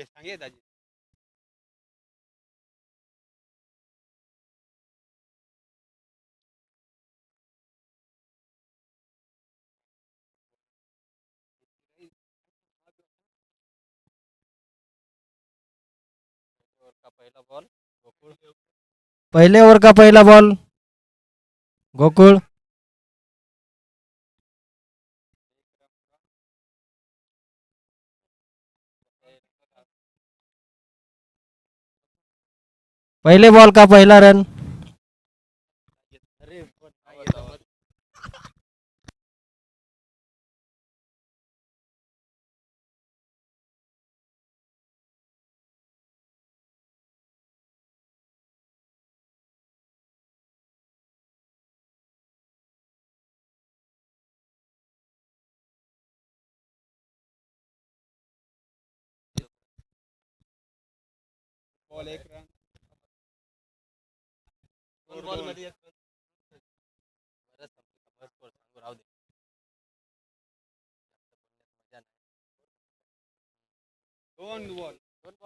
सांगे दाजी. का पहिला बॉल गोकुळ. पहिले ओव्हर का पहिला बॉल गोकुळ. पहिले बॉल का पहिला रन. अरे बॉल एक रन. दोन बॉल मध्ये एक रन. बरं स्कोर सांगू राहू दे. दोन बॉल.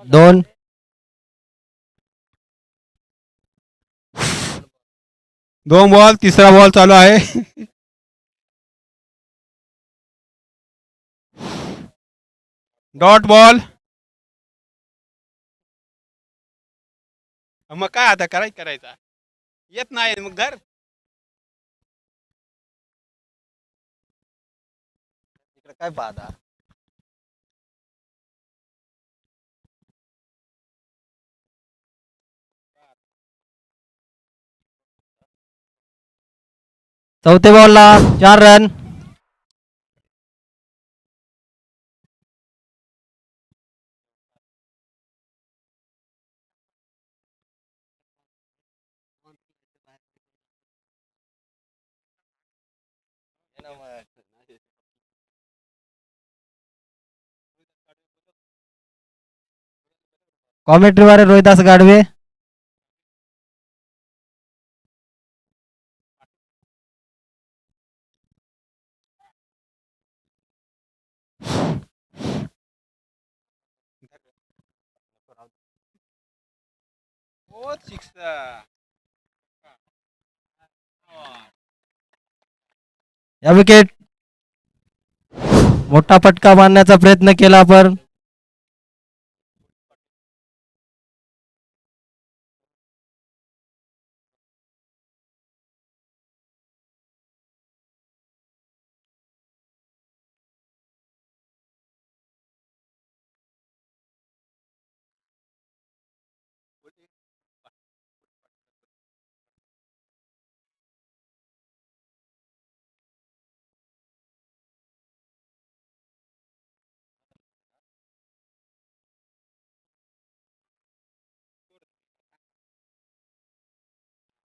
दोन. दोन बॉल तिसरा बॉल चालू आहे. Dot ball. मग काय आता करायचा येत नाही मग घर. इकडे काय पाहता. चौथे बॉलला 4 रन. कॉमेंट्री वाले रोहिदास गाडवे. बहुत सिक्स. या विकेट मोठा फटका मारण्याचा प्रयत्न केला पण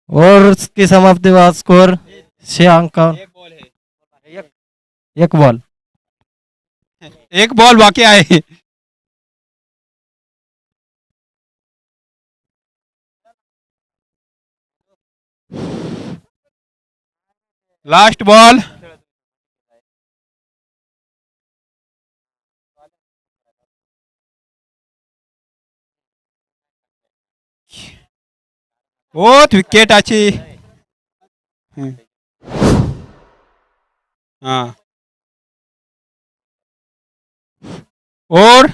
ओव्हर की समाप्ति हुआ. स्कोर 6 अंक. एक बॉल है. एक बॉल. एक बॉल बाकी आहे. Last ball. बहुत विकेटाची. हां. और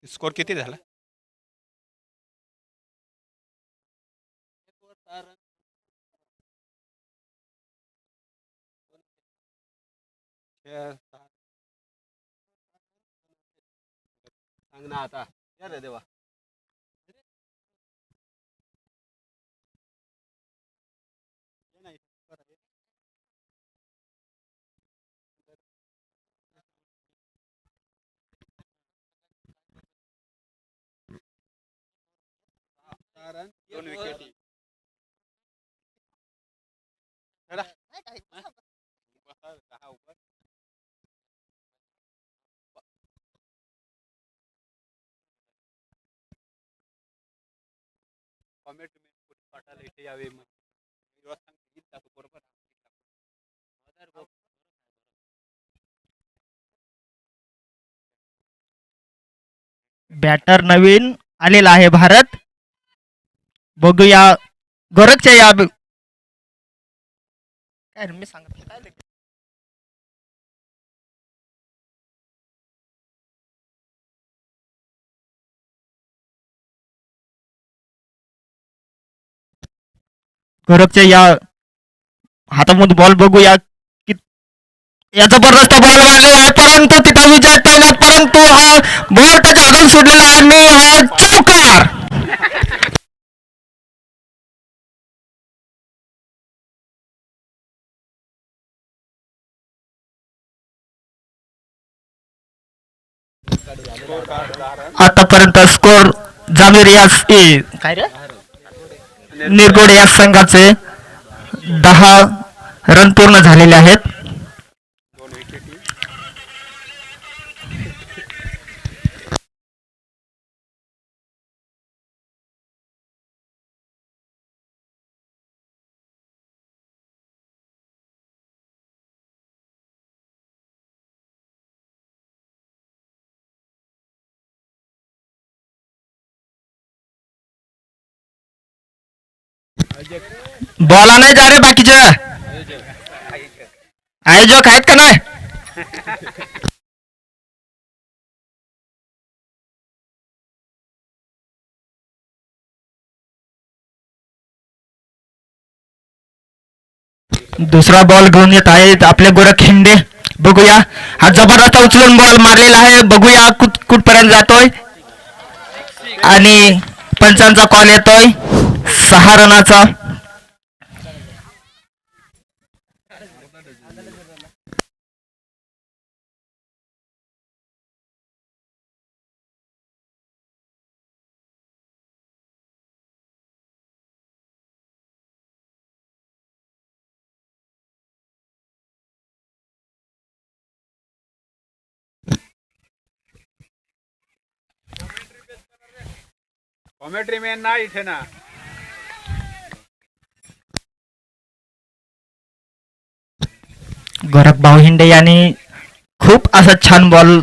स्कोर किती झाला. सांग ना आता. या रे देवा. दोन विकेट. कॉमेंट पाठाला इथे यावे मग बरोबर. बॅटर नवीन आलेला आहे भारत. बघूया गोरखच्या या काय रे, मी सांगत काय लिहिलं? गोरखच्या या हातामध्ये बॉल बघूया की या जबरदस्त बॉल मारलेला आहे, परंतु तिथं विजय टोलत, परंतु हा बॉल त्याच्या हातून सुटलेला आहे आणि हा चौकार. आतापर्यंत स्कोर जामीर यास काय रे निरगुडे या संघाचे 10 रन पूर्ण झालेले आहेत. बॉल आणाय जा रे बाकीचे आयोजक आहेत का नाही. दुसरा बॉल घेऊन येत आहेत आपले गोरख खिंडे. बघूया हा जबरदस्त उचलून बॉल मारलेला आहे, बघूया कुठपर्यंत जातोय आणि पंचांचा कॉल येतोय 6 रनाचा. कॉमेंट्री मॅन ना इथे ना. गोरख भाऊ हिंडे यांनी खूप असा छान बॉल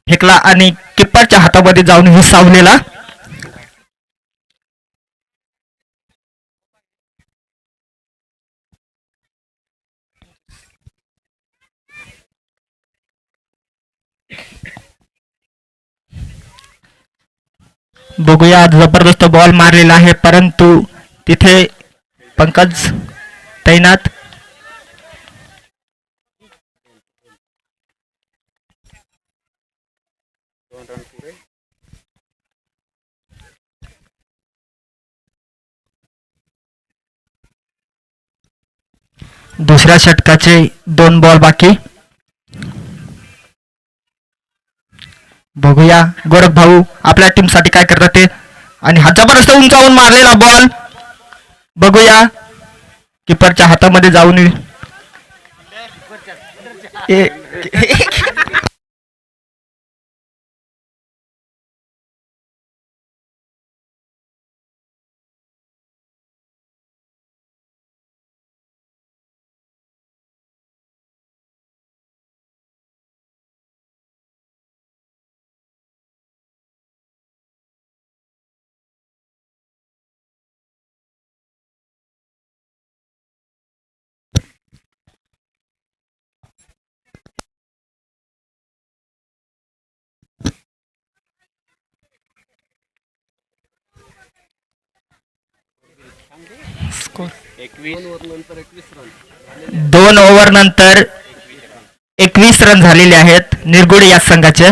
फेकला आणि किप्परच्या हातामध्ये जाऊन विसावलेला. बघूया जबरदस्त बॉल मारलेला आहे, परंतु तिथे पंकज तैनात. दुसऱ्या षटकाचे 2 बॉल बाकी. बघूया गोरख भाऊ आपल्या टीम साठी काय करतात ते, आणि हा जबरदस्त उंचावून मारलेला बॉल बघूया किपरच्या हातामध्ये जाऊन स्कोर 2 ओव्हर नंतर 21 रन झालेले आहेत निरगुडे या संघाचे.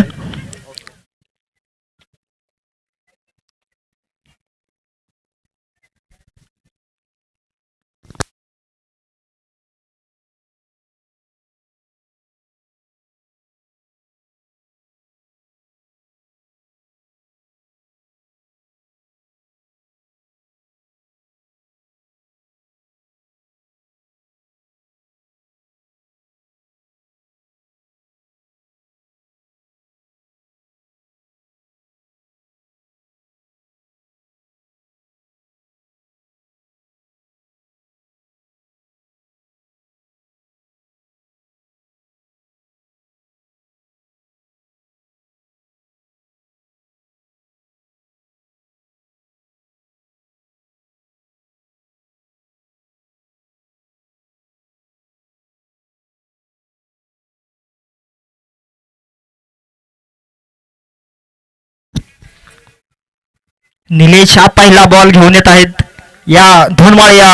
निलेश हा पहिला बॉल घेऊन येत आहेत या धोनमाळ या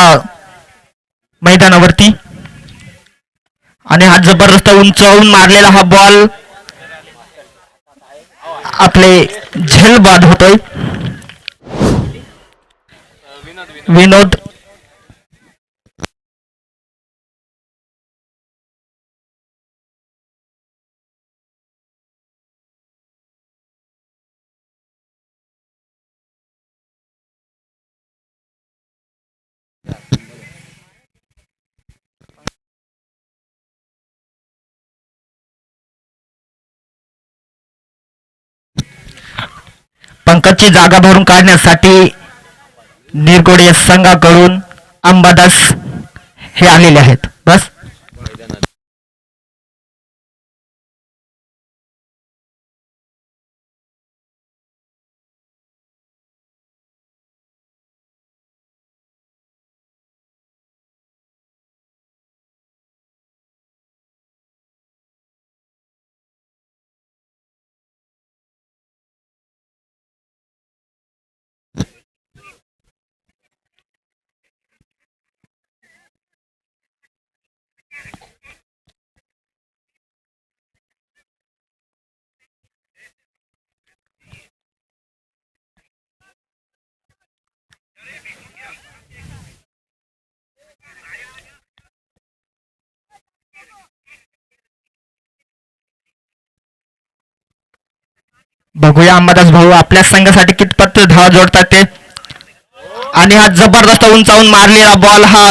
मैदानावरती आणि हा जबरदस्त उंचावून मारलेला हा बॉल आपले झेल बाद होतोय. विनोद विनोद पंकजची जागा भरून काढण्यासाठी निरगोडे संघाकडून अंबादास हे आलेले आहेत. बस मैदानात बघूया अंबादास भाऊ आपल्या संघासाठी कितपत धावा जोडतात ते. आणि हा जबरदस्त उंचावून मारलेला बॉल हा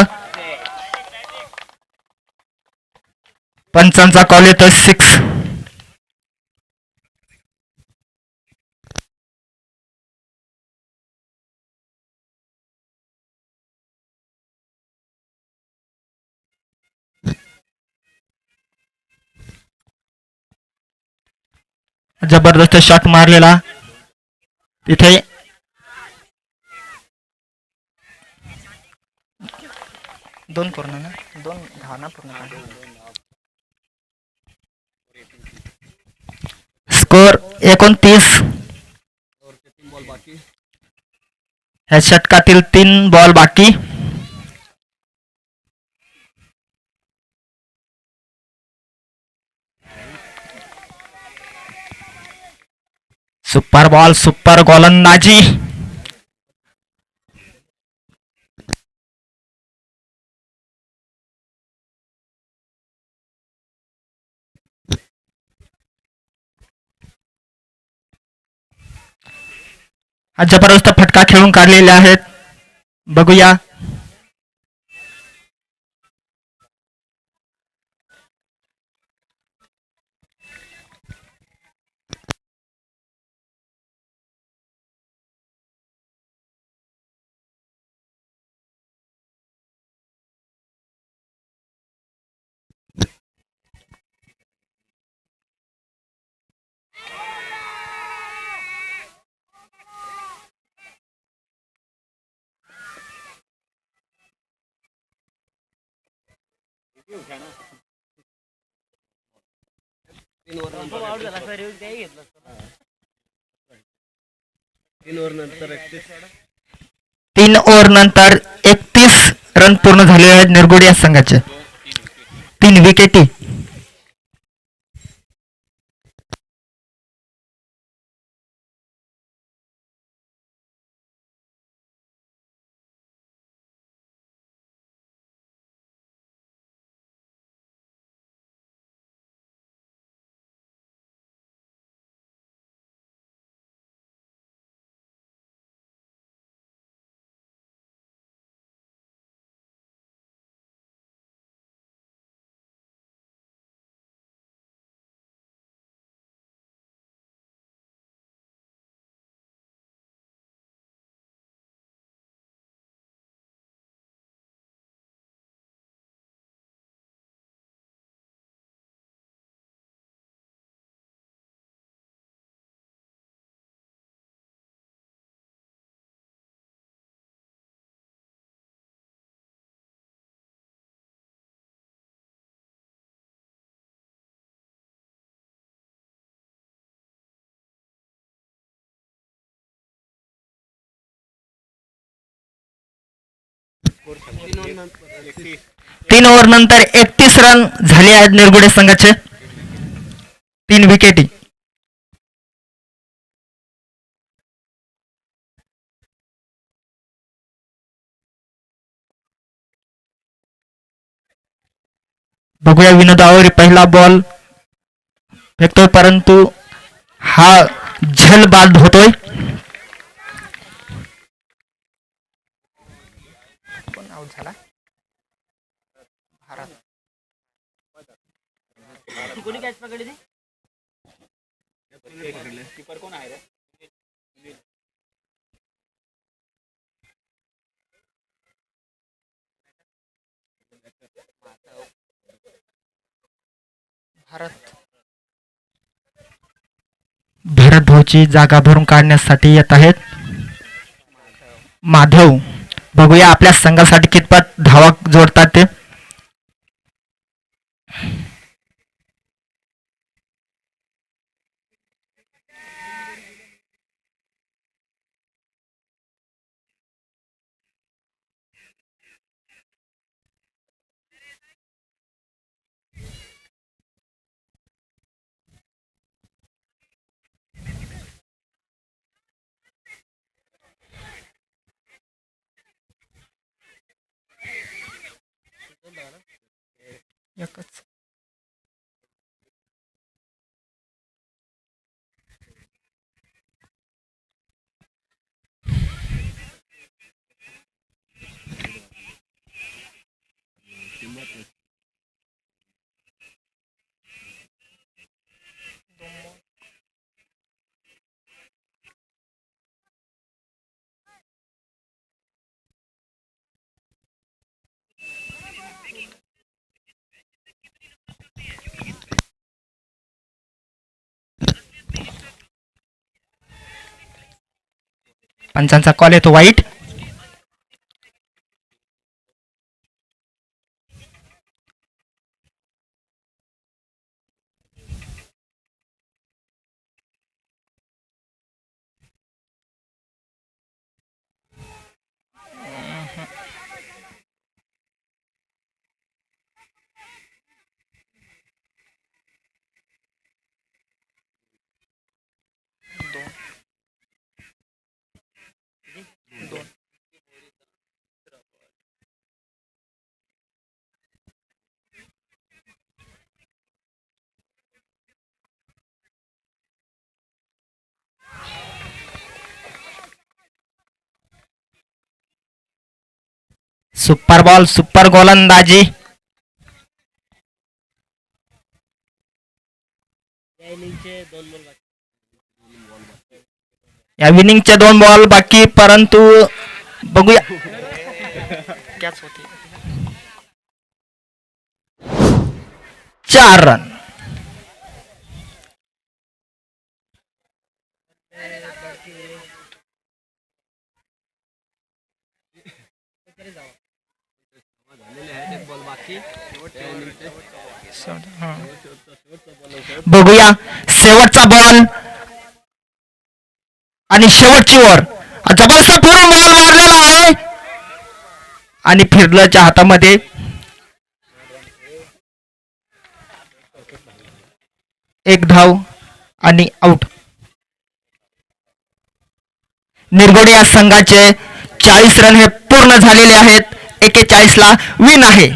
पंचांचा कॉल येतो 6. जबरदस्त शॉट मारलेला तिथे दोन पूर्ण ना 2 धावा पूर्ण. स्कोर 29. ह्या षटकातील 3 बॉल बाकी. सुपर बॉल सुपर गोलंदाजी. हा जबरदस्त फटका खेळून काढलेले आहेत. बघूया तीन ओव्हर नंतर 3 ओव्हर नंतर 31 रन पूर्ण झाले आहेत निरगुडे या संघाचे. 3 विकेटी. 3 ओव्हर नंतर 31 रन झाले आहेत निरगुडे संघाचे. 3 विकेटी. बघूया विनोद आवरी पहिला बॉल फेकतोय परंतु हा झल बाद होतोय. कोण आउट झाला? भारत. कोणी कॅच पकडली ती? कीपर कोण आहे रे? भारत भाऊची जागा भरून काढण्यासाठी येत आहेत माधव. बघूया आपल्या संघासाठी कितपत धावा जोडतात ते. एकच. पंचांचा कॉल येतो वाईट. सुपर बॉल, सुपर गोलंदाजी. या विनिंगचे 2 बॉल बाकी परंतु बघूया. कॅच होती. 4 रन. बघूया शेवटचा बॉल आणि शेवटची ओव्हर. जबरदस्त फिरून बॉल मारलेला आहे आणि फिरलच्या हातामध्ये. एक धाव आणि आउट. निरगुडे या संघाचे 40 रन हे पूर्ण झालेले आहेत. 41 ला विन आहे.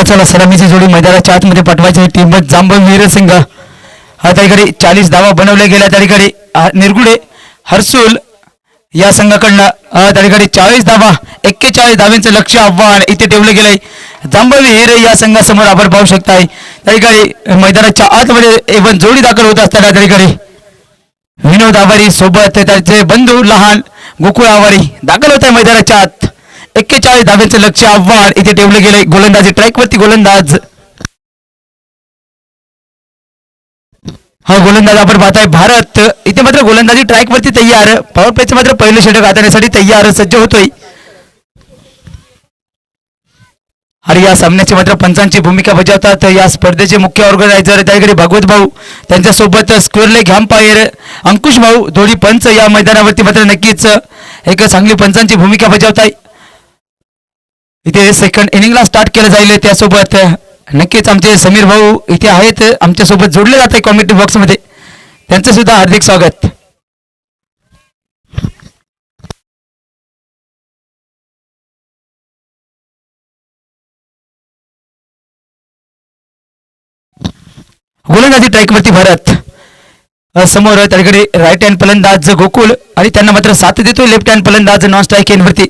चला सलामीची जोडी मैदानाच्या आतमध्ये पाठवायची टीम जांभवीर संघ. त्या ठिकाणी 40 धावा बनवल्या गेल्या. त्या ठिकाणी निरगुडे हर्सुल या संघाकडनं त्या ठिकाणी 40 धावा 41 धाव्यांचं लक्ष आव्हान इथे ठेवलं गेलंय. जांभवीर या संघासमोर आपण पाहू शकताय. त्या ठिकाणी मैदानाच्या आतमध्ये एवन जोडी दाखल होत असताना त्या ठिकाणी विनोद आवारी सोबत त्याचे बंधू लहान गोकुळ आवारी दाखल होत आहे मैदानाच्या आत. 41 धाव्यांचं लक्ष आव्हान इथे ठेवलं गेलंय. गोलंदाजी ट्रॅकवरती गोलंदाज हा गोलंदाज आपण पाहताय भारत इथे मात्र गोलंदाजी ट्रॅकवरती तयार. पॉवर प्लेचं मात्र पहिलं षटक हाताळण्यासाठी तयार सज्ज होतोय. आणि या सामन्याची मात्र पंचांची भूमिका बजावतात या स्पर्धेचे मुख्य ऑर्गनायझर त्याकडे भागवत भाऊ, त्यांच्यासोबत स्क्वेअरले घॅम्पायर अंकुश भाऊ, दोन्ही पंच या मैदानावरती मात्र नक्कीच एक चांगली पंचांची भूमिका बजावताय. इथे सेकंड इनिंगला स्टार्ट केलं जाईल. त्यासोबत नक्कीच आमचे समीर भाऊ इथे आहेत, आमच्यासोबत जोडले जात आहे कॉमेंट्री बॉक्समध्ये, त्यांचं सुद्धा हार्दिक स्वागत. गोलंदाजी ट्रॅकवरती भारत समोर त्याकडे राईट हँड फलंदाज गोकुळ आणि त्यांना मात्र साथ देतोय लेफ्ट हँड फलंदाज नॉन स्ट्राईक एंडवरती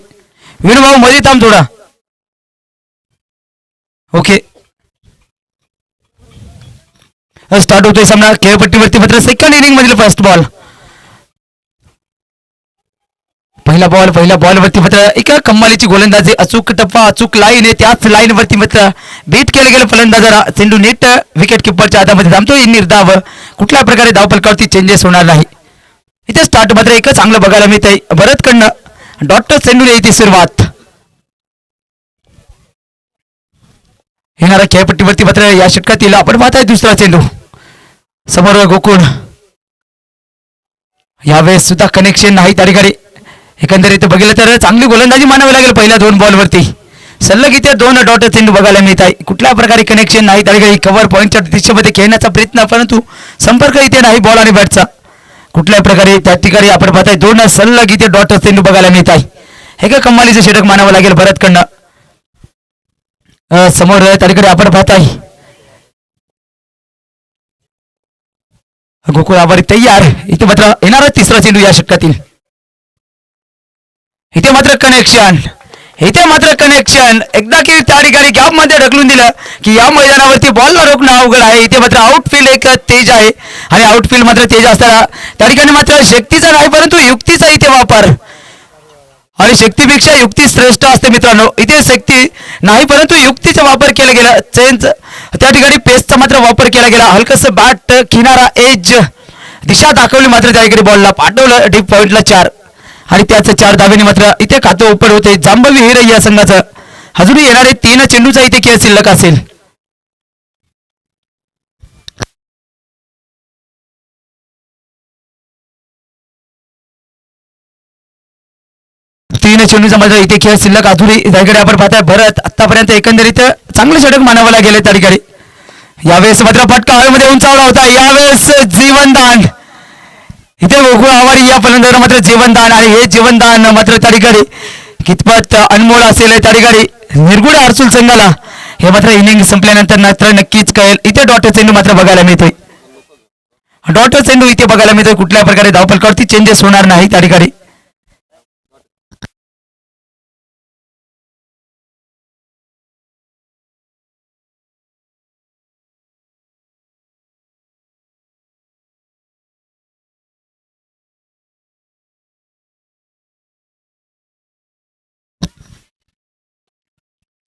विनोभाऊ मध्ये थांब थोडा. ओके स्टार्ट होतोय सामना खेळपट्टीवरती मात्र सेकंड इनिंग मधील फर्स्ट बॉल. पहिला बॉल वरती मात्र एका कमालीची गोलंदाजी अचूक टप्पा अचूक लाईन आहे. त्याच लाईन वरती मात्र बीट केलं गेलं फलंदाजाला. चेंडू नेट विकेट किपरच्या हातामध्ये थांबतोय. निर्धाव कुठल्या प्रकारे धावफलकावरती चेंजेस होणार नाही. इथे स्टार्ट मात्र एक चांगलं बघायला मिळतंय भरतकडनं. डॉक्टर चेंडू इथे सुरुवात येणाऱ्या खेळपट्टीवरती मात्र या षटकातील आपण पाहताय दुसरा चेंडू समोर गोकुळ. यावेळेस सुद्धा कनेक्शन नाही त्या ठिकाणी. एकंदरीत बघितलं तर चांगली गोलंदाजी मानावी लागेल पहिल्या 2 बॉलवरती. सलग इथे 2 डॉट चेंडू बघायला मिळत आहे. कुठल्या प्रकारे कनेक्शन नाही त्या ठिकाणी. कव्हर पॉईंटच्या दिशेमध्ये खेळण्याचा प्रयत्न परंतु संपर्क इथे नाही बॉल आणि बॅटचा. कुठल्या प्रकारे त्या ठिकाणी आपण पाहताय 2 सलग इथे डॉट चेंडू बघायला मिळत आहे. हे का कमालीचं षटक मानावं लागेल भरतकडनं. समोर त्या ठिकाणी आपण पाहताय गोकुळ आवारी तयार. इथे मात्र येणारा तिसरा चेंडू या षटकातील. इथे मात्र कनेक्शन एकदा की त्या ठिकाणी गॅप मध्ये ढकलून दिलं की या मैदानावरती बॉलला रोखणं अवघड आहे. इथे मात्र आउटफील्ड एक तेज आहे आणि आउटफील्ड मात्र तेज असताना त्या ठिकाणी मात्र शक्तीचा नाही परंतु युक्तीचा इथे वापर. आणि शक्तीपेक्षा युक्ती श्रेष्ठ असते मित्रांनो. इथे शक्ती नाही परंतु युक्तीचा वापर केला गेला. चेंज त्या ठिकाणी पेसचा मात्र वापर केला गेला. हलकस बॅट किनारा एज दिशा दाखवली मात्र त्या ठिकाणी बॉलला पाठवलं डीप पॉइंटला 4 आणि त्याच 4 धावेने मात्र इथे खातं ओपन होते जांभवीर या संघाचं. अजूनही येणारे 3 चेंडूचा इथे खेळ शिल्लक असेल. चेंडूचा मात्र इथे खेळ शिल्लक अधुरी त्याकडे आपण पाहताय. भरत आतापर्यंत एकंदरीत चांगलं षटक मानावं लागेल त्या ठिकाणी. यावेळेस मात्र फटका हवेमध्ये उंचावला होता. यावेळेस जीवनदान इथे गोकुळ आवारी या फलंदाजाला मात्र जीवनदान आणि हे जीवनदान मात्र त्या ठिकाणी कितपत अनमोल असेल त्या ठिकाणी निरगुडे हर्सुल संघाला हे मात्र इनिंग संपल्यानंतर नक्कीच कळेल. इथे डॉट चेंडू मात्र बघायला मिळतोय. डॉट चेंडू इथे बघायला मिळतोय. कुठल्या प्रकारे धावफलकावरती चेंजेस होणार नाही त्या ठिकाणी.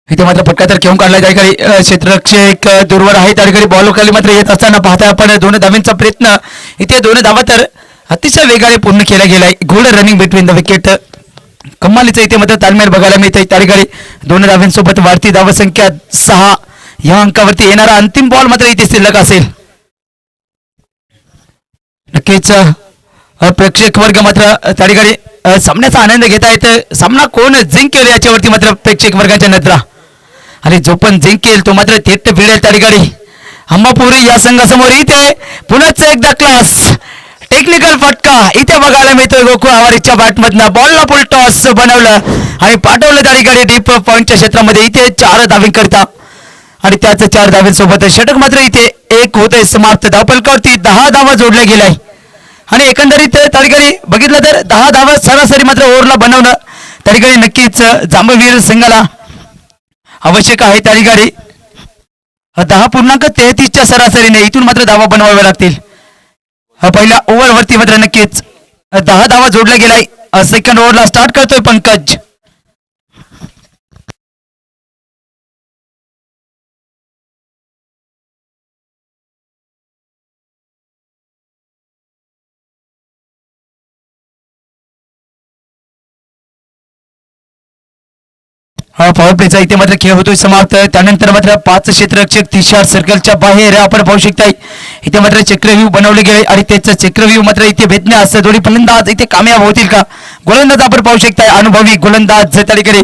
इथे मात्र फटका तर घेऊन काढला त्या ठिकाणी. क्षेत्ररक्षक दूरवर आहे त्या ठिकाणी. बॉल खाली मात्र येत असताना पाहता आपण 2 धावांचा प्रयत्न. इथे 2 धावा तर अतिशय वेगाने पूर्ण केला गेलाय. Good running between the wicket. कमालीचं इथे मात्र तालमेल बघायला मिळते त्या ठिकाणी. 2 धावांसोबत वाढती धावसंख्या 6 या अंकावरती येणारा अंतिम बॉल मात्र इथे शिल्लक असेल. नक्कीच प्रेक्षक वर्ग मात्र त्या ठिकाणी सामन्याचा आनंद घेता येतं. सामना कोण जिंकेल याच्यावरती मात्र प्रेक्षक वर्गाच्या नजरा आणि जो पण जिंकेल तो मात्र थेट भिडेल त्या ठिकाणी. अंबापुरी या संघासमोर इथे पुन्हाच एकदा क्लास टेक्निकल फटका इथे बघायला मिळतोय. गोकुळ आवारीच्या बॅटमधनं बॉलला फुल टॉस बनवलं आणि पाठवलं त्या ठिकाणी डीप पॉईंटच्या क्षेत्रामध्ये. इथे 4 धावींकरिता आणि त्याच 4 धाव्यांसोबत षटक मात्र इथे एक होत आहे समाप्त. धावफलकावरती 10 धावा जोडल्या गेल्या आणि एकंदरीत त्या ठिकाणी बघितलं तर 10 धावा सरासरी मात्र ओव्हरला बनवणं त्या ठिकाणी नक्कीच जांभवीर संघाला आवश्यक आहे. त्या ठिकाणी 10.33च्या सरासरीने इथून मात्र धावा बनवाव्या लागतील. पहिल्या ओव्हरवरती मात्र नक्कीच 10 धावा जोडल्या गेलाय. सेकंड ओव्हरला स्टार्ट करतोय पंकज. हा पॉवर प्लेचा इथे मात्र खेळ होतोय समाप्त. त्यानंतर मात्र 5 क्षेत्ररक्षक 30 सर्कलच्या बाहेर आपण पाहू शकताय. इथे मात्र चक्रव्यूह बनवले गेले आणि त्याचं चक्रव्यूह मात्र इथे भेदण्यास दोन्ही फलंदाज इथे कामयाब होतील का. गोलंदाज आपण पाहू शकताय अनुभवी गोलंदाज त्या ठिकाणी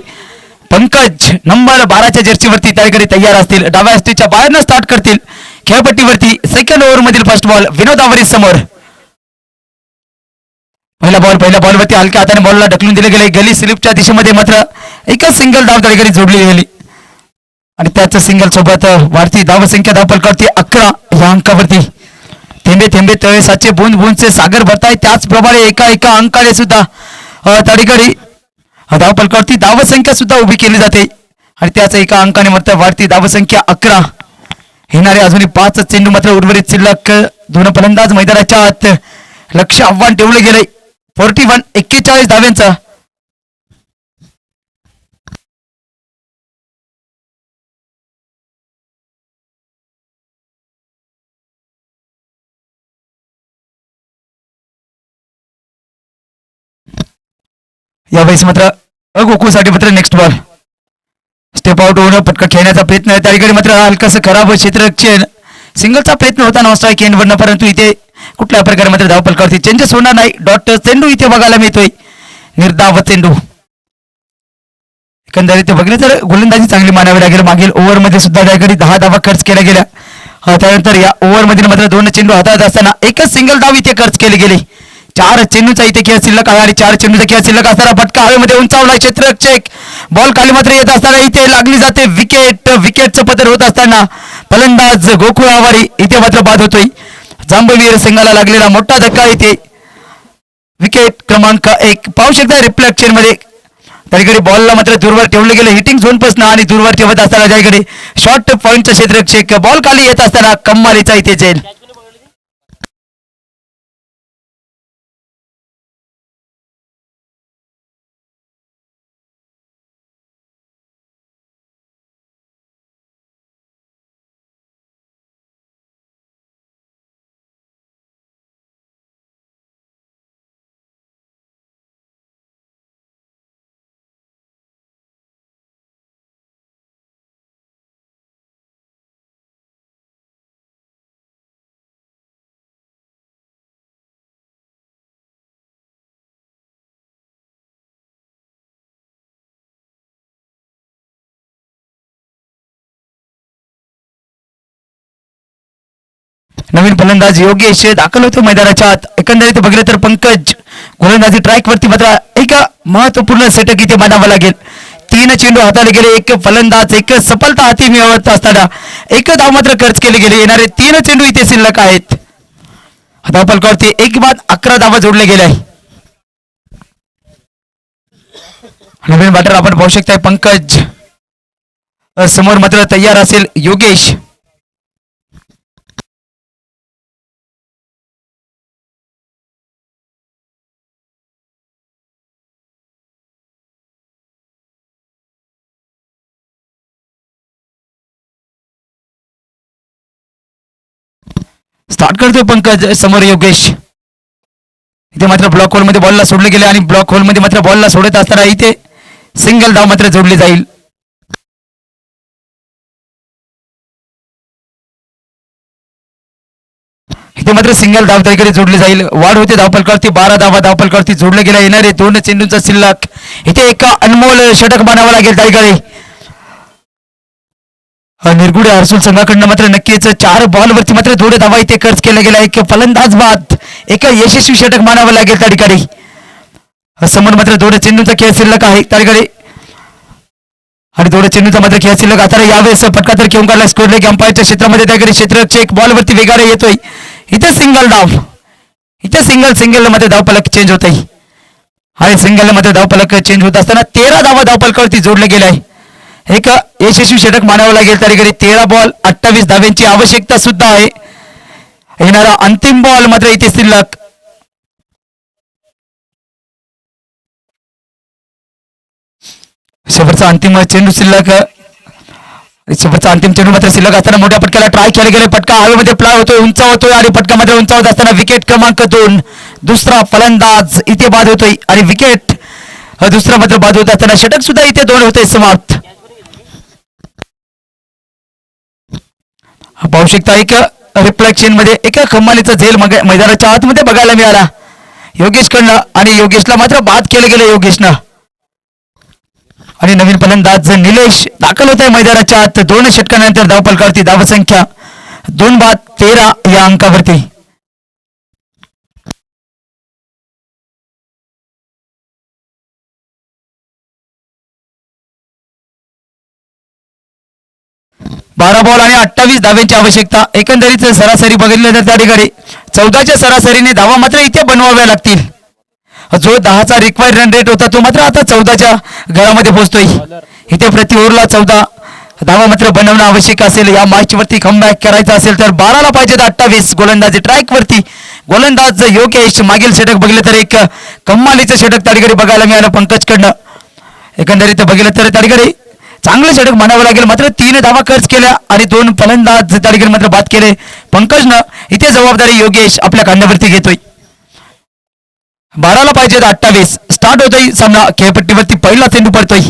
पंकज नंबर 12च्या जर्सीवरती त्या ठिकाणी तयार असतील. डाव्या हस्तीच्या बाहेरनं स्टार्ट करतील खेळपट्टीवरती. सेकंड ओव्हर मधील फर्स्ट बॉल विनोद आवरी समोर. पहिला बॉलवरती हलक्या हाताने बॉलला ढकलून दिले गेले. गली स्लिपच्या दिशेमध्ये मात्र एकच सिंगल धाव त्या ठिकाणी जोडली गेली आणि त्याच सिंगल सोबत वाढती धावसंख्या धावफलकावरती 11 या अंकावरती. थेंबे थेंबे तळे साचे बूंद बूंदचे सागर भरताय. त्याचप्रमाणे एका अंकाने सुद्धा त्या ठिकाणी धावफलकावरती धावसंख्या सुद्धा उभी केली जाते आणि त्याच एका अंकाने मात्र वाढती धावसंख्या 11. येणारे अजूनही 5 चेंडू मात्र उर्वरित शिल्लक. दोन फलंदाज मैदानाच्या आत. लक्ष आव्हान ठेवले गेले 41 धाव्यांचा. यावेळेस मात्र गोकुळसाठी मात्र नेक्स्ट बॉल. स्टेप आउट होऊन पटका खेळण्याचा प्रयत्न. त्या ठिकाणी मात्र हलकास खराब क्षेत्ररक्षण सिंगलचा प्रयत्न होता नॉन स्ट्राईक एंडवरनं, परंतु इथे कुठल्या प्रकारे मात्र धावफलकावरती चेंजेस होणार नाही. डॉट चेंडू इथे बघायला मिळतोय. निर्धाव चेंडू. एकंदरीत बघले तर गोलंदाजी चांगली मानावी लागेल. मागील ओव्हरमध्ये सुद्धा त्या ठिकाणी 10 धावा खर्च केल्या गेल्या. त्यानंतर या ओव्हरमधील मात्र 2 चेंडू हातात असताना एकच सिंगल धाव इथे खर्च केली गेली. 4 चेंडूचा इथे खेळ शिल्लक आहे आणि 4 चेंडूचा खेळ शिल्लक असताना फटका हवेमध्ये उंचावला क्षेत्ररक्षक. बॉल खाली मात्र येत असताना इथे लागली जाते विकेट. विकेटचं पतन होत असताना फलंदाज गोकुळ आवारी इथे मात्र बाद होतोय. जांभवीर संघाला लागलेला मोठा धक्का इथे. विकेट क्रमांक 1 पाहू शकता रिफ्लेक्शन मध्ये त्या ठिकाणी बॉलला मात्र दूरवर ठेवले गेले हिटिंग झोन पासून आणि दूरवर ठेवत असताना त्या ठिकाणी शॉर्ट पॉईंटचा क्षेत्ररक्षक बॉल खाली येत असताना कम्मालीचा इथे चेल. नवीन फलंदाज योगेश दाखल होतो मैदानाच्या आत. एकंदरीत बघितलं तर पंकज गोलंदाजी ट्रॅक वरती मात्र एक महत्वपूर्ण सेटक इथे मानावा लागेल. 3 चेंडू हाताळले गेले. एक फलंदाज एक सफलता हाती मिळवत असताना एक धाव मात्र खर्च केले गेले. येणारे 3 चेंडू इथे शिल्लक आहेत. धावफलकावरती 1 बाद 11 धावा जोडले गेले आहे. नवीन बॅटर आपण पाहू शकताय पंकज. समोर मात्र तयार असेल योगेश. स्टार्ट करतोय पंकज. समोर योगेश. इथे मात्र ब्लॉक होल मध्ये बॉलला सोडले गेले आणि ब्लॉक होल मध्ये मात्र बॉलला सोडत असताना इथे सिंगल धाव मात्र जोडली जाईल. इथे मात्र सिंगल धाव त्या ठिकाणी जोडली जाईल. वाढ होते धावफलकावरती 12 धावा धावफलकावरती जोडले गेला. येणारे 2 चेंडूंचा शिल्लक. इथे एका अनमोल षटक मानावा लागेल त्या ठिकाणी. निरगुडे हर्सुल संघाकडनं मात्र नक्कीच 4 बॉलवरती मात्र 2 धावा इथे खर्च केला गेला. एक फलंदाज बाद एक यशस्वी षटक मानावं लागेल त्या ठिकाणी. समोर मात्र 2 चेंडूंचा खेळ शिल्लक आहे त्या ठिकाणी. आणि थोडं चेंडूचा मात्र खेळ शिल्लक आता यावेळेस फटका तर घेऊन काढला स्कोर लेग अंपायरच्या क्षेत्रामध्ये त्याकडे क्षेत्राचे एक बॉलवरती वेगाने येतोय इथे सिंगल डाव इथे सिंगल मध्ये धावफलक चेंज होत आहे आणि सिंगल मध्ये धावफलक चेंज होत असताना 13 धावा धावफलकावरती जोडले गेले आहे एक यशस्वी षटक मानावं लागेल त्याकडे 13 बॉल 28 धाव्यांची आवश्यकता सुद्धा आहे येणारा अंतिम बॉल मात्र इथे शिल्लक शेवटचा अंतिम चेंडू शिल्लक शेवटचा अंतिम चेंडू मात्र शिल्लक असताना मोठ्या पटक्याला ट्राय केले गेले पटका हवेमध्ये फ्लाय होतोय उंचावतोय आणि पटका मात्र उंचावत असताना विकेट क्रमांक 2 दुसरा फलंदाज इथे बाद होतोय आणि विकेट दुसरा मात्र बाद होत असताना षटक सुद्धा इथे 2 होते समाप्त पाहू शकता एक रिफ्लेक्शन मध्ये एका कमालीचा झेल मैदानाच्या आतमध्ये बघायला मिळाला योगेश कडनं आणि योगेशला मात्र बाद केले गेले योगेशनं आणि नवीन फलंदाज निलेश दाखल होत आहे मैदानाच्या आत 2 षटकानंतर धावफलकावरती धावसंख्या 2 बाद 13 या अंकावरती बारा बॉल आणि 28 धाव्यांची आवश्यकता एकंदरीत सरासरी बघितलं तर त्या ठिकाणी 14च्या सरासरीने धावा मात्र इथे बनवाव्या लागतील जो 10चा रिक्वायर्ड रन रेट होता तो मात्र आता 14च्या घरामध्ये पोहोचतोय इथे प्रति ओव्हरला 14 धावा मात्र बनवणं आवश्यक असेल या मॅच वरती कमबॅक करायचा असेल तर 12ला पाहिजे 28 गोलंदाजी ट्रॅक वरती गोलंदाज योगेश मागील षटक बघितलं तर एक कमालीचं षटक त्या ठिकाणी बघायला मिळालं पंकज कडनं एकंदरीत बघितलं तर त्या ठिकाणी चांगलं षटक म्हणावं लागेल मात्र 3 धावा खर्च केल्या आणि 2 फलंदाज त्या ठिकाणी मात्र बाद केले पंकजनं इथे जबाबदारी योगेश आपल्या खांद्यावरती घेतोय 12ला पाहिजे 28 स्टार्ट होतोय सामना खेळपट्टीवरती पहिला चेंडू पडतोय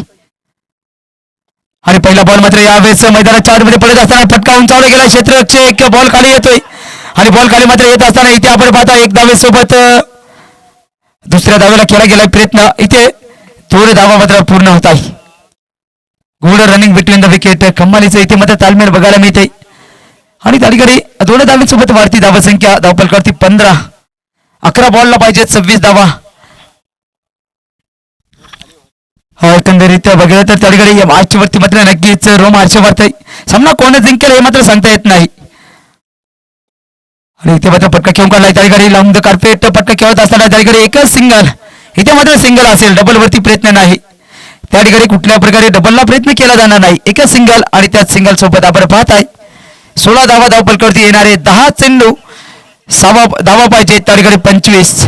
आणि पहिला बॉल मात्र यावेळेस मैदानाच्या आतमध्ये पडत असताना फटका उंचावला गेला क्षेत्ररक्षक एक बॉल खाली येतोय आणि बॉल खाली मात्र येत असताना इथे आपण पाहता एक धावेसोबत दुसऱ्या धावेला केला गेलाय प्रयत्न इथे थोडे धावा मात्र पूर्ण होत आहे good running between the wicket कमालीचं इथे मात्र तालमेल बघायला मिळते आणि त्या ठिकाणी 2 धावेसोबत वाढती धावसंख्या धावफलकावरती 15 11 बॉलला पाहिजेत 26 धावा एकंदरीत बघितलं तर त्या ठिकाणी या मॅच वरती मात्र नक्कीच रोमांच वाढतंय सामना कोण जिंकेल हे मात्र सांगता येत नाही आणि इथे मात्र पटका खेळून काढलाय त्या ठिकाणी लांब द कार्पेट पटका खेळत असताना त्या ठिकाणी एकच सिंगल इथे मात्र सिंगल असेल डबल वरती प्रयत्न नाही त्या ठिकाणी कुठल्या प्रकारे डबलला प्रयत्न केला जाणार नाही एकच सिंगल आणि त्याच सिंगल सोबत आपण पाहताय 16 धावा धावफलकावरती येणारे 10 चेंडू 6 धावा पाहिजे त्या ठिकाणी 25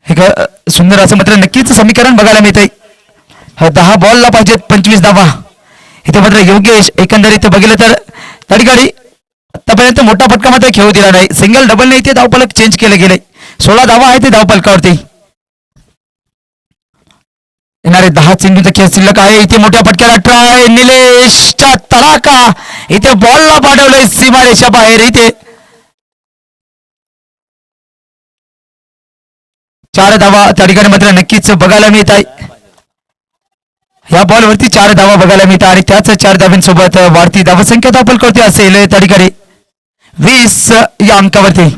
एक सुंदर असं मात्र नक्कीच समीकरण बघायला मिळतंय 10 बॉलला पाहिजेत 25 धावा इथे मात्र योगेश एकंदरीत बघितलं तर त्या ठिकाणी आतापर्यंत मोठा फटका मात्र खेळू दिला नाही सिंगल डबलने इथे धावफलक चेंज केले गेले 16 धावा आहे ते धावफलकावरती येणारे 10 चेंडूचा खेळ शिल्लक आहे इथे मोठ्या फटक्याला ट्राय निलेशचा तडाखा इथे बॉलला पाठवलंय सीमारेषा बाहेर इथे 4 धावा त्या ठिकाणी मात्र नक्कीच बघायला मिळत आहे या बॉलवरती 4 धावा बघायला मिळतात आणि त्याच 4 धाव्यांसोबत वाढती धावसंख्या धावफलकावरती असेल त्या ठिकाणी 20 या अंकावरती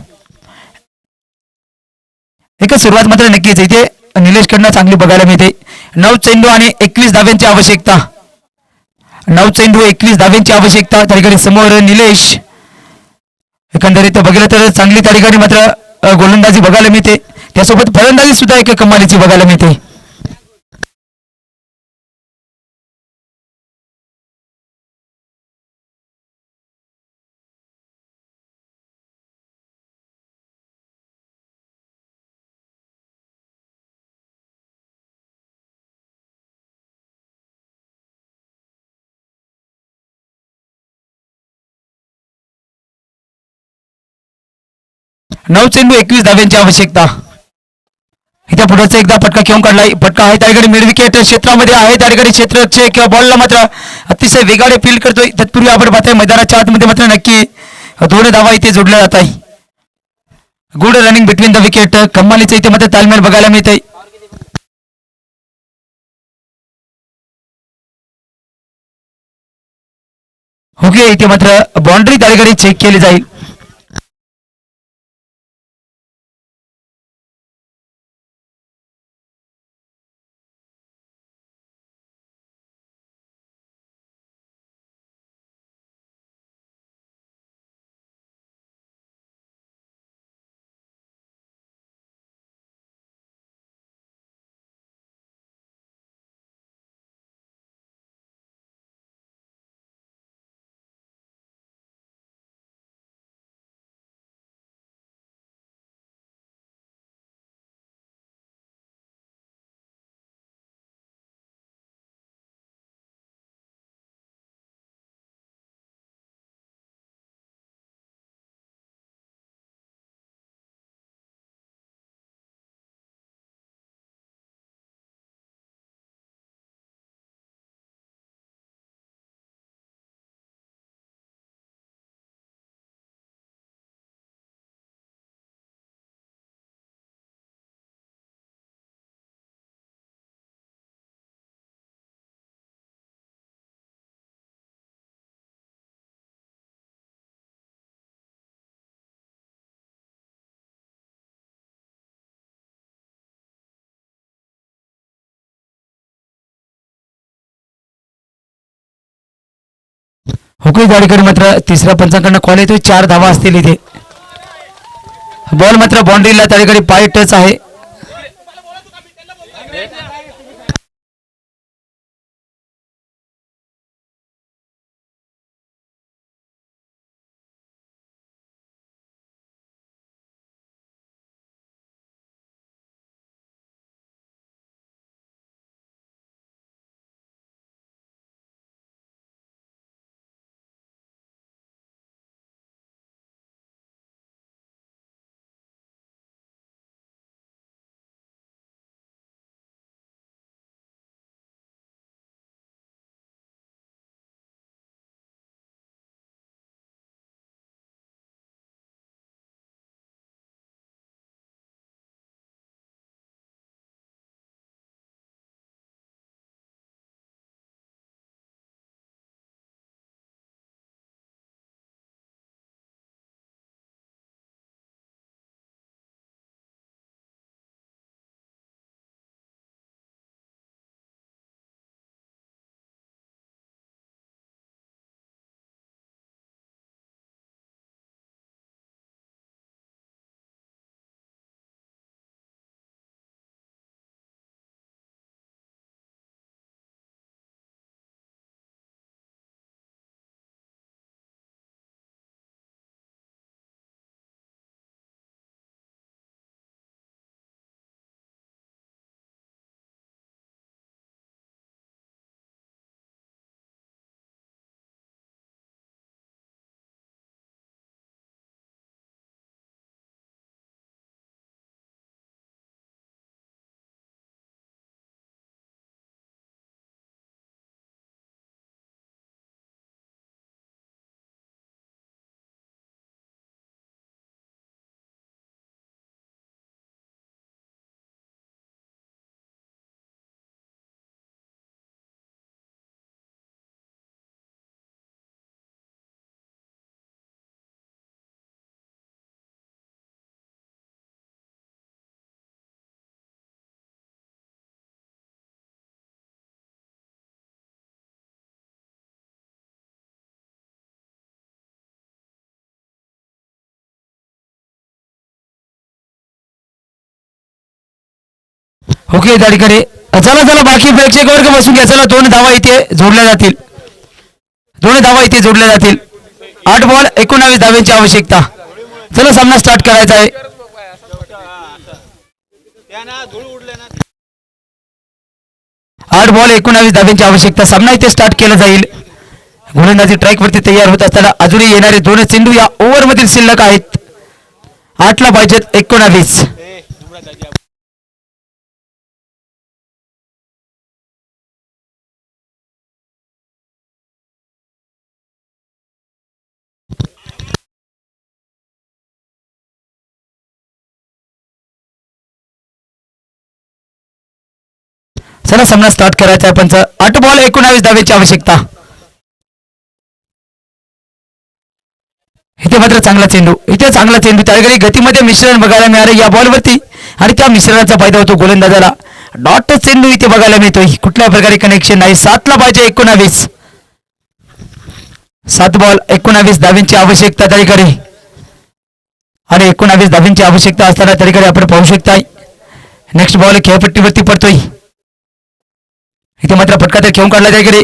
एक सुरुवात मात्र नक्कीच इथे निलेश कडनं चांगली बघायला मिळते 9 चेंडू आणि 21 धाव्यांची आवश्यकता 9 चेंडू 21 धाव्यांची आवश्यकता त्या ठिकाणी समोर निलेश एकंदरीत बघितलं तर चांगली त्या ठिकाणी मात्र गोलंदाजी बघायला मिळते त्यासोबत फलंदाजी सुद्धा एक कमालीची बघायला मिळते नऊ चेंडू 21 धाव्यांची आवश्यकता इथे पुढचा एकदा फटका खेळून काढलाय फटका आहे त्या ठिकाणी मिड विकेट क्षेत्रामध्ये आहे त्या ठिकाणी क्षेत्ररक्षक किंवा बॉलला मात्र अतिशय वेगाने फील्ड करतोय तत्पूर्वी आपण पाहतोय मैदानाच्या आतमध्ये मात्र नक्की 2 धावा इथे जोडल्या जात आहे good running between the wicket कमालीचं इथे मात्र तालमेल बघायला मिळतंय ओके इथे मात्र बाउंड्री त्या ठिकाणी चेक केली जाईल हुकमी गाडीकडे मात्र तिसऱ्या पंचांकडनं कॉल येतोय. 4 धावा असतील इथे. बॉल मात्र बाउंड्रीला त्याकडे पाय टच आहे. ओके दाडीकडे. चला चला बाकी प्रेक्षक वर्ग बसून घ्या. चला 2 धावा इथे जोडल्या जातील. 2 धावा इथे जोडल्या जातील. 8 बॉल 19 धाव्यांची आवश्यकता. चला सामना स्टार्ट करायचा आहे. त्यांना धूळ उडले ना. 8 बॉल 19 धाव्यांची आवश्यकता. सामना इथे स्टार्ट केला जाईल. गोलंदाजी ट्रॅक वरती तयार होत असताना अजूनही येणारे 2 चेंडू या ओव्हर मधील शिल्लक आहेत. 8 ला पाहिजेत 19. चला सामना स्टार्ट करायचा आहे. पंच 8 बॉल 19 धावेची आवश्यकता. इथे मात्र चांगला चेंडू. इथे चांगला चेंडू. त्याकडे गतीमध्ये मिश्रण बघायला मिळाले या बॉलवरती आणि त्या मिश्रणाचा फायदा होतो गोलंदाजाला. डॉट चेंडू इथे बघायला मिळतोय. कुठल्या प्रकारे कनेक्शन नाही. 7 ला पाहिजे 19. 7 बॉल 19 धावेची आवश्यकता त्याकडे आणि 19 धावेची आवश्यकता असताना त्याकडे आपण पाहू शकताय नेक्स्ट बॉल खेळपट्टीवरती पडतोय. इथे मात्र फटका तर खेळून काढला त्याकडे.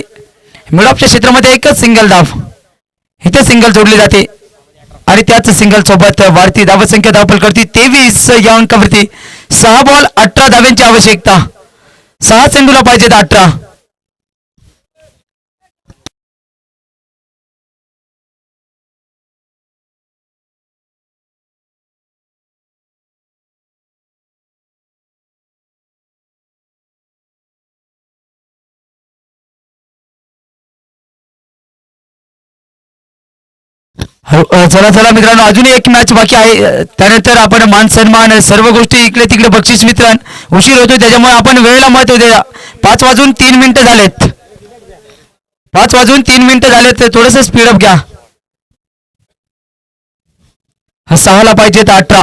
मिड ऑफच्या क्षेत्रामध्ये एकच सिंगल धाव. इथे सिंगल जोडली जाते आणि त्याच सिंगल सोबत वाढती धावसंख्या धावपल करते 23 या अंकावरती. 6 बॉल 18 धाव्यांची आवश्यकता. 6 चेंडूला पाहिजेत 18. चला चला मित्रांनो अजूनही एक मॅच बाकी आहे. त्यानंतर आपण मान सन्मान सर्व गोष्टी इकडे तिकडे बक्षीस मित्रांनो उशीर होतो त्याच्यामुळे आपण वेळेला महत्व द्या. 5 वाजून 3 मिनिटं झालेत. 5 वाजून 3 मिनिटं झालेत. थोडस स्पीडअप घ्या. 6 ला पाहिजेत 18.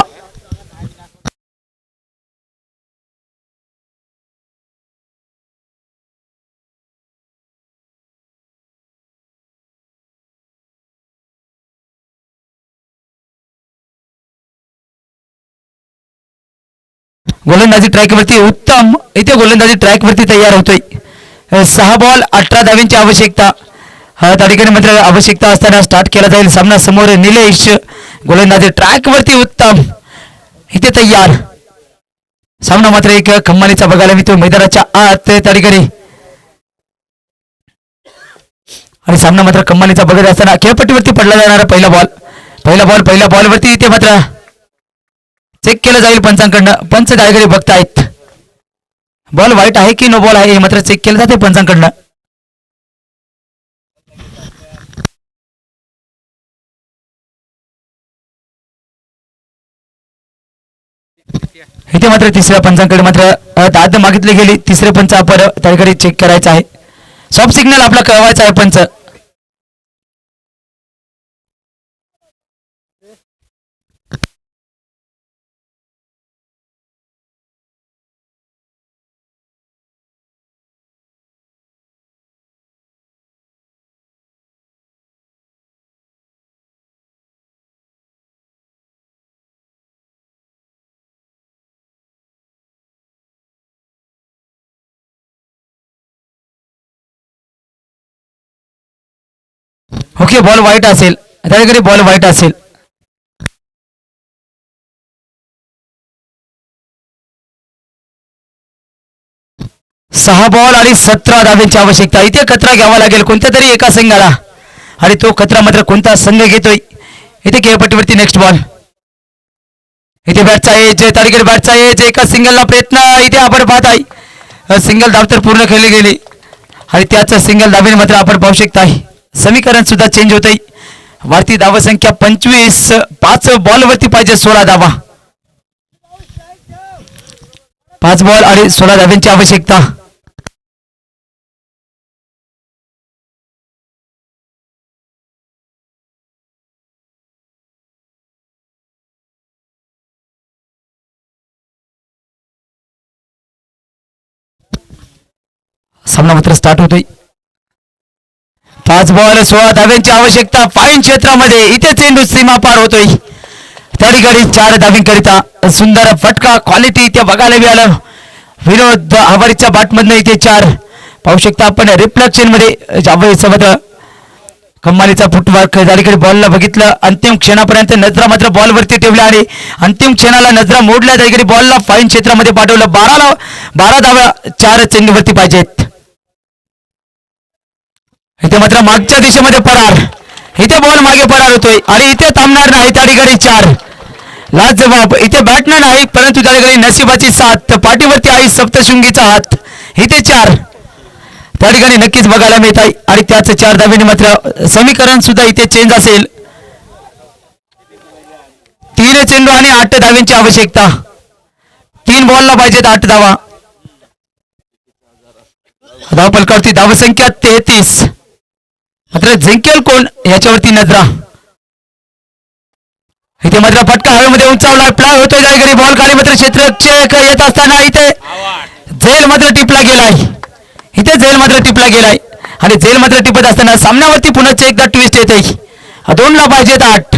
गोलंदाजी ट्रॅकवरती उत्तम इथे गोलंदाजी ट्रॅकवरती तयार होतोय. 6 बॉल 18 धावांची आवश्यकता. त्या ठिकाणी मात्र आवश्यकता असताना स्टार्ट केला जाईल सामना. समोर निलेश गोलंदाजी ट्रॅकवरती उत्तम इथे तयार. सामना मात्र एक कमालीचा बघायला मिळतो मैदानाच्या आत त्या ठिकाणी. आणि सामना मात्र कमालीचा बघत असताना खेळपट्टीवरती पडला जाणारा पहिला बॉलवरती इथे मात्र चेक केलं जाईल पंचांकडनं. पंच डायगरी बघतायत बॉल वाईट आहे की नो बॉल आहे हे मात्र चेक केलं जाते पंचांकडनं. इथे मात्र तिसऱ्या पंचांकडे मात्र दाद मागितली गेली. तिसरे पंच आपण त्या ठिकाणी चेक करायचं आहे. सॉफ्ट सिग्नल आपला कळवायचा आहे पंच. ओके बॉल वाईट असेल त्या ठिकाणी बॉल वाईट असेल. सहा बॉल आणि 17 धावांची आवश्यकता. इथे कचरा घ्यावा लागेल कोणत्या तरी एका संघाला आणि तो कचरा मात्र कोणता संघ घेतोय. इथे खेळपट्टीवरती नेक्स्ट बॉल. इथे बॅटचा एज त्या ठिकाणी बॅटचा एज एका सिंगलला प्रयत्न इथे आपण पाहत आहे. सिंगल धाव तर पूर्ण खेळली गेली आणि त्याच सिंगल धावेने मात्र आपण पाहू शकता आहे समीकरण सुद्धा चेंज होतंय. वाढती धावसंख्या 25. 5 बॉलवरती पाहिजे 16 धावा. 5 बॉल आणि 16 धाव्यांची आवश्यकता. सामना मात्र स्टार्ट होतोय. 5 बॉल 16 धाव्यांची आवश्यकता. फाईन क्षेत्रामध्ये इथे चेंडू सीमा पार होतोय त्या ठिकाणी 4 धाव्यांकरिता. सुंदर फटका क्वालिटी इथे बघायला मिळालं. विनोद आवारीच्या बॅटमधनं इथे 4 पाहू शकता आपण. रिफ्लेक्शन मध्ये कमालीचा फुटवर्क त्या ठिकाणी. बॉलला बघितलं अंतिम क्षणापर्यंत नजरा मात्र बॉलवरती ठेवल्या आणि अंतिम क्षणाला नजरा मोडल्या त्या ठिकाणी. बॉलला फाईन क्षेत्रामध्ये पाठवलं. 12 धाव्या 4 चेंडूवरती पाहिजेत. इथे मात्र मागच्या दिशेमध्ये परार. इथे बॉल मागे परार होतोय आणि इथे थांबणार नाही त्या ठिकाणी. 4 लाजवाब. इथे बॅटनं नाही परंतु त्या ठिकाणी नशिबाची साथ. पाठीवरती आहे सप्तशृंगीचा हात. इथे 4 त्या ठिकाणी नक्कीच बघायला मिळत आहे आणि त्याच 4 धावेने मात्र समीकरण सुद्धा इथे चेंज असेल. 3 चेंडू आणि 8 धाव्यांची आवश्यकता. 3 बॉलला पाहिजेत 8 धावा. धावफलकावरती धावसंख्या 33. मात्र जिंकेल कोण याच्यावरती नजरा. इथे मात्र फटका हवेमध्ये उंचावला. फ्लाय होतोय त्या ठिकाणी. बॉल खाली मात्र क्षेत्ररक्षक येत असताना इथे झेल मात्र टिपला गेलाय. इथे झेल मात्र टिपला गेलाय आणि झेल मात्र टिपत असताना सामन्यावरती पुन्हा एकदा ट्विस्ट येते. 2ला पाहिजेत 8.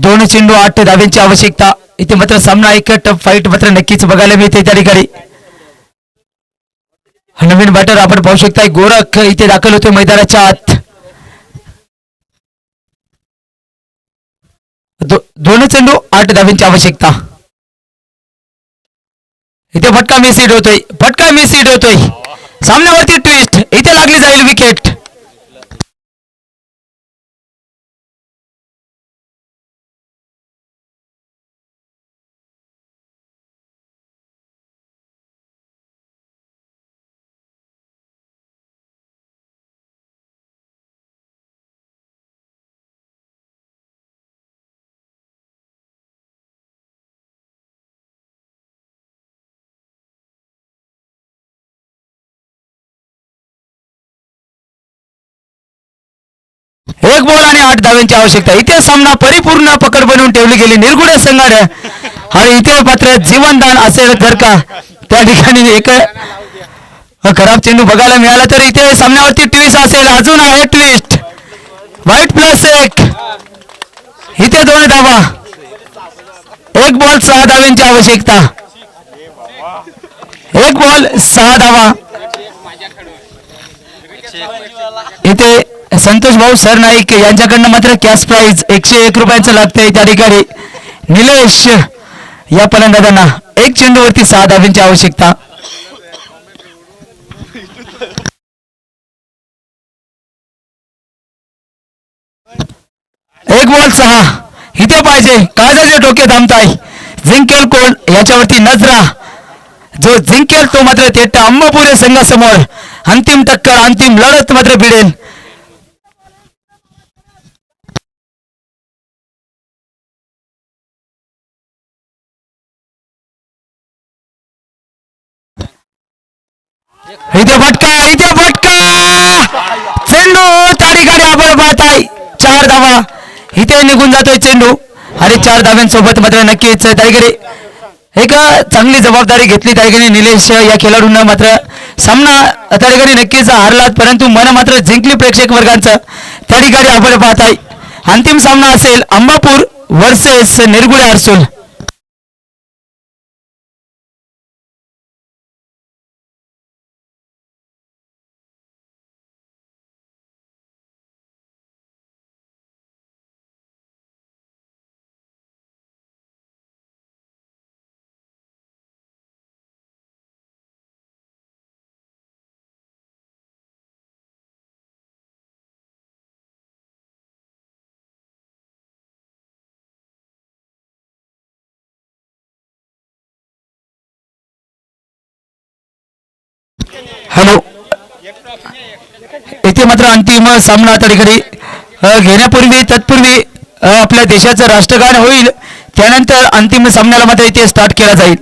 दोन चेंडू 8 धाव्यांची आवश्यकता. इथे मात्र सामना एक टफ फाईट मात्र नक्कीच बघायला मिळते त्या ठिकाणी. नवीन बॅटर आपण पाहू शकताय गोरख इथे दाखल होते मैदानाच्या आत. 2 चेंडू 8 धाव्यांची आवश्यकता. इथे फटका मिस हिट होतोय. सामन्यावरती ट्विस्ट. इथे लागली जाईल विकेट. एक बॉल आणि 8 धावांची आवश्यकता. इथे सामना परिपूर्ण पकड बनवून ठेवली गेली निरगुडे संघाने. आणि इथे मात्र जीवनदान असेल जर का त्या ठिकाणी एक खराब चेंडू बघायला मिळाला तर इथे सामन्यावरती ट्विस्ट असेल. अजून आहे ट्विस्ट. वाईट प्लस 1. इथे 2 धावा. एक बॉल 6 धावांची आवश्यकता. एक बॉल 6 धावा. इथे संतोष भाऊ सरनाईक यांच्याकडनं मात्र कॅश प्राइज 101 रुपयांचं लागतंय. त्या ठिकाणी निलेश या फलंदाजांना एक चेंडूवरती 6 धावांची आवश्यकता. एक बॉल 6. इथे पाहिजे काळजाचे टोके थांबताय. जिंकेल कोण याच्यावरती नजरा. जो जिंकेल तो मात्र थेट अंबापुरे संघासमोर अंतिम टक्कर अंतिम लढत मात्र भिडेल. इथे फटका चेंडू त्या ठिकाणी आपण पाहताय 4 धावा. इथे निघून जातोय चेंडू आणि 4 धाव्यांसोबत मात्र नक्कीच त्या ठिकाणी एक चांगली जबाबदारी घेतली त्या ठिकाणी निलेश या खेळाडूंना. मात्र सामना त्या ठिकाणी नक्कीच हारलात परंतु मन मात्र जिंकली प्रेक्षक वर्गांचं. त्या ठिकाणी आपण पाहताय अंतिम सामना असेल अंबापूर वर्सेस निरगुडे हर्सुल. हॅलो. इथे मात्र अंतिम सामना त्या ठिकाणी घेण्यापूर्वी तत्पूर्वी आपल्या देशाचं राष्ट्रगान होईल. त्यानंतर अंतिम सामन्याला मात्र इथे स्टार्ट केला जाईल.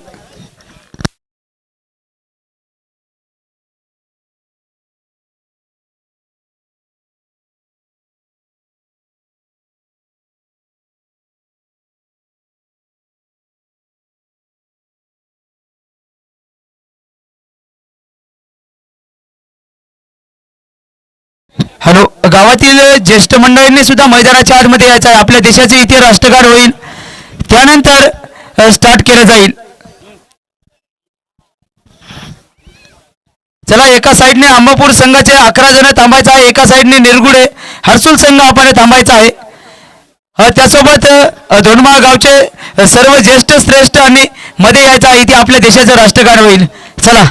हॅलो. गावातील ज्येष्ठ मंडळींनी सुद्धा मैदानाच्या आतमध्ये यायचं आहे. आपल्या देशाचे इथे राष्ट्रगान होईल त्यानंतर स्टार्ट केलं जाईल. चला एका साईडने अंबापूर संघाचे 11 जण थांबायचं आहे. एका साईडने निरगुडे हर्सुल संघ आपण थांबायचा आहे. त्यासोबत धोंडमाळ गावचे सर्व ज्येष्ठ श्रेष्ठ आणि मध्ये यायचा आहे. इथे आपल्या देशाचं राष्ट्रगान होईल. चला.